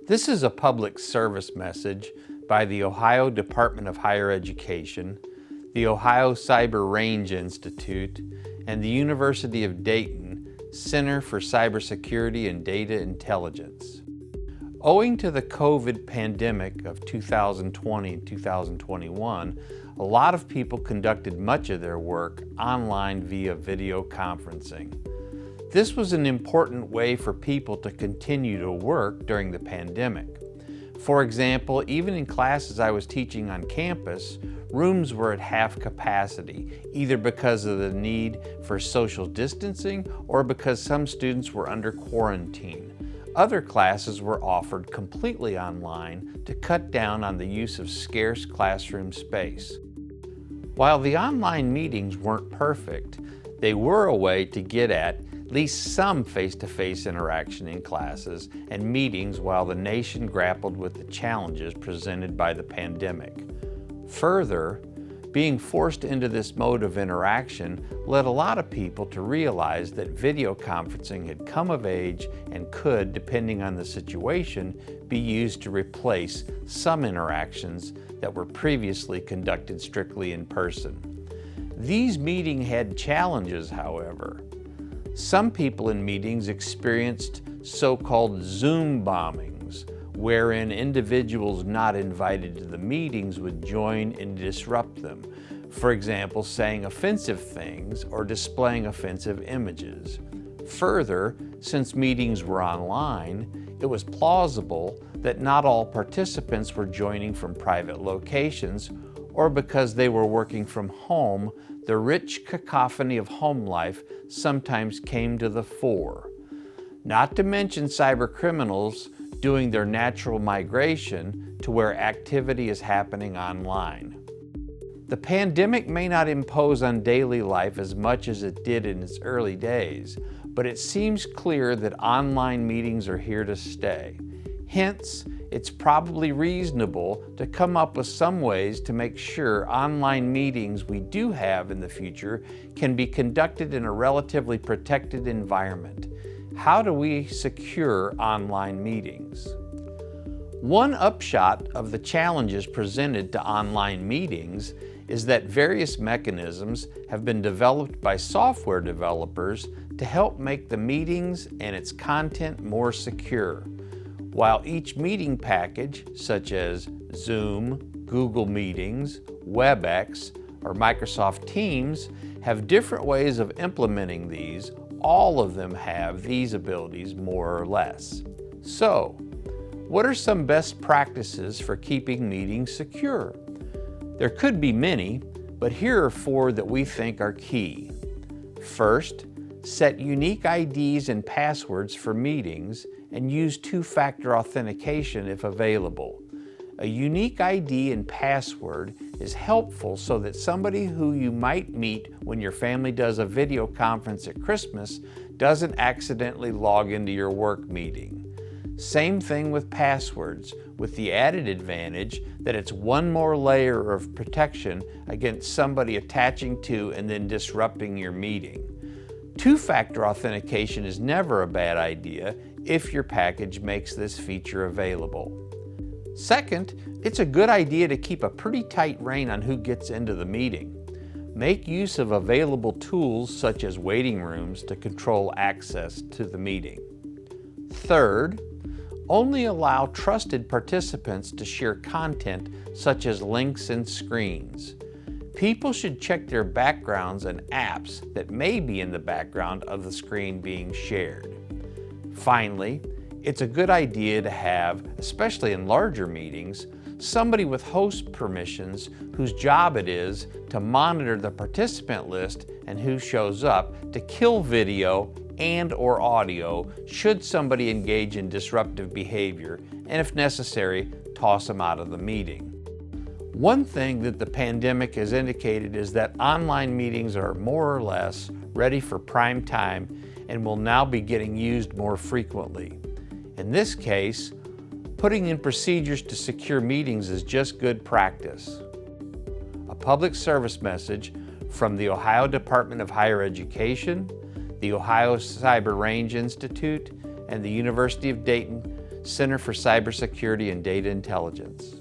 This is a public service message by the Ohio Department of Higher Education, the Ohio Cyber Range Institute, and the University of Dayton Center for Cybersecurity and Data Intelligence. Owing to the COVID pandemic of 2020 and 2021, a lot of people conducted much of their work online via video conferencing. This was an important way for people to continue to work during the pandemic. For example, even in classes I was teaching on campus, rooms were at half capacity, either because of the need for social distancing or because some students were under quarantine. Other classes were offered completely online to cut down on the use of scarce classroom space. While the online meetings weren't perfect, they were a way to get at least some face-to-face interaction in classes and meetings while the nation grappled with the challenges presented by the pandemic. Further, being forced into this mode of interaction led a lot of people to realize that video conferencing had come of age and could, depending on the situation, be used to replace some interactions that were previously conducted strictly in person. These meetings had challenges, however. Some people in meetings experienced so-called Zoom bombings, wherein individuals not invited to the meetings would join and disrupt them. For example, saying offensive things or displaying offensive images. Further, since meetings were online, it was plausible that not all participants were joining from private locations or because they were working from home. The rich cacophony of home life sometimes came to the fore. Not to mention cyber criminals doing their natural migration to where activity is happening online. The pandemic may not impose on daily life as much as it did in its early days, but it seems clear that online meetings are here to stay. Hence, it's probably reasonable to come up with some ways to make sure online meetings we do have in the future can be conducted in a relatively protected environment. How do we secure online meetings? One upshot of the challenges presented to online meetings is that various mechanisms have been developed by software developers to help make the meetings and its content more secure. While each meeting package, such as Zoom, Google Meetings, WebEx, or Microsoft Teams, have different ways of implementing these, all of them have these abilities more or less. So, what are some best practices for keeping meetings secure? There could be many, but here are 4 that we think are key. First, set unique IDs and passwords for meetings and use 2-factor authentication if available. A unique ID and password is helpful so that somebody who you might meet when your family does a video conference at Christmas doesn't accidentally log into your work meeting. Same thing with passwords, with the added advantage that it's one more layer of protection against somebody attaching to and then disrupting your meeting. 2-factor authentication is never a bad idea if your package makes this feature available. Second, it's a good idea to keep a pretty tight rein on who gets into the meeting. Make use of available tools such as waiting rooms to control access to the meeting. Third, only allow trusted participants to share content such as links and screens. People should check their backgrounds and apps that may be in the background of the screen being shared. Finally, it's a good idea to have, especially in larger meetings, somebody with host permissions whose job it is to monitor the participant list and who shows up to kill video and/or audio should somebody engage in disruptive behavior, and if necessary, toss them out of the meeting. One thing that the pandemic has indicated is that online meetings are more or less ready for prime time and will now be getting used more frequently. In this case, putting in procedures to secure meetings is just good practice. A public service message from the Ohio Department of Higher Education, the Ohio Cyber Range Institute, and the University of Dayton Center for Cybersecurity and Data Intelligence.